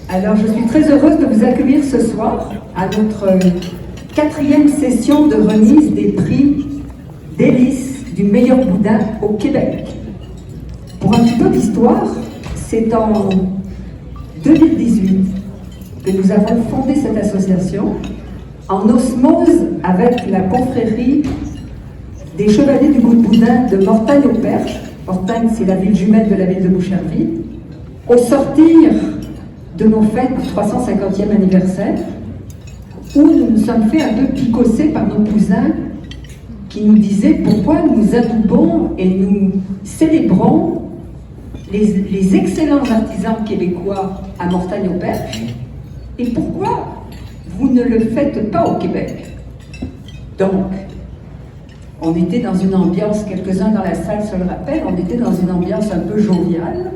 Alors, je suis très heureuse de vous accueillir ce soir à notre 4e session de remise des prix délices du meilleur boudin au Québec. Pour un petit peu d'histoire, c'est en 2018 que nous avons fondé cette association en osmose avec la confrérie des Chevaliers du Goût de Boudin de Mortagne-au-Perche. Mortagne, c'est la ville jumelle de la ville de Boucherville. Au sortir de nos fêtes du 350e anniversaire, où nous nous sommes fait un peu picosser par nos cousins qui nous disaient pourquoi nous adoubons et nous célébrons les excellents artisans québécois à Mortagne-au-Perche, et pourquoi vous ne le faites pas au Québec. Donc, on était dans une ambiance, quelques-uns dans la salle se le rappellent, on était dans une ambiance un peu joviale,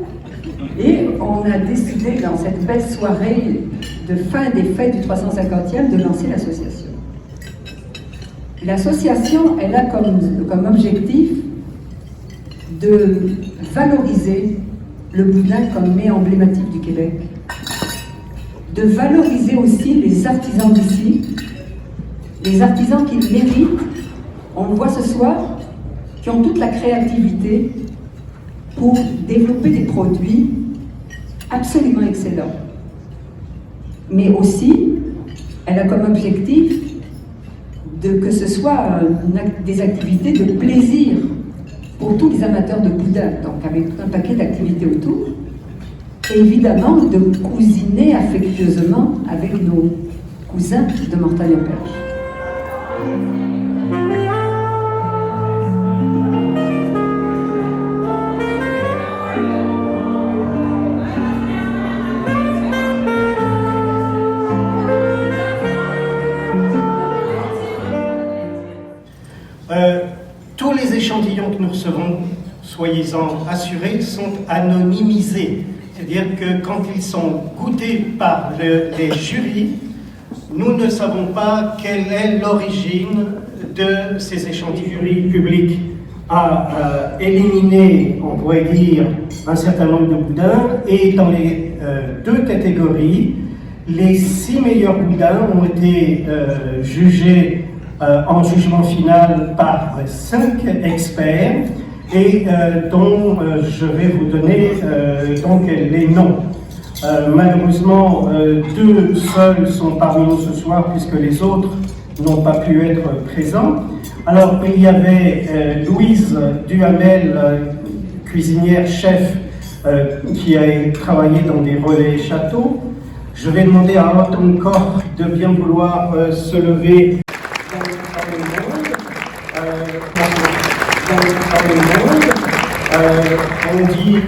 et on a décidé, dans cette belle soirée de fin des fêtes du 350e, de lancer l'association. L'association, elle a comme objectif de valoriser le boudin comme mets emblématique du Québec, de valoriser aussi les artisans d'ici, les artisans qui le méritent, on le voit ce soir, qui ont toute la créativité pour développer des produits absolument excellents. Mais aussi, elle a comme objectif que ce soit des activités de plaisir pour tous les amateurs de boudin, donc avec tout un paquet d'activités autour, et évidemment de cousiner affectueusement avec nos cousins de Mortagne-au-Perche. Tous les échantillons que nous recevons, soyez-en assurés, sont anonymisés. C'est-à-dire que quand ils sont goûtés par les jurys, nous ne savons pas quelle est l'origine de ces échantillons. Le jury public a éliminé, on pourrait dire, un certain nombre de boudins, et dans les deux catégories, les 6 meilleurs boudins ont été jugés en jugement final par 5 experts et dont je vais vous donner donc les noms. Malheureusement, 2 seuls sont parmi nous ce soir puisque les autres n'ont pas pu être présents. Alors il y avait Louise Duhamel, cuisinière chef, qui a travaillé dans des relais châteaux. Je vais demander à Anton Koch de bien vouloir se lever dans le monde. On dit,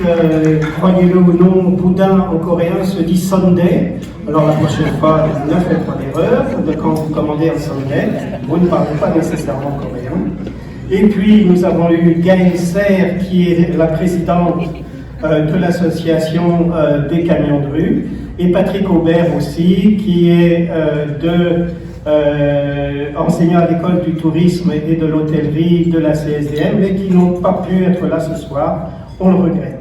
croyez-le ou non, boudin en coréen se dit Sunday. Alors la prochaine fois, ne faites pas d'erreur. Quand vous commandez un Sunday, vous ne parlez pas nécessairement coréen. Et puis nous avons eu Gaëlle Serre, qui est la présidente de l'association des camions de rue, et Patrick Aubert aussi, qui est enseignant à l'école du tourisme et de l'hôtellerie de la CSDM, mais qui n'ont pas pu être là ce soir. On le regrette.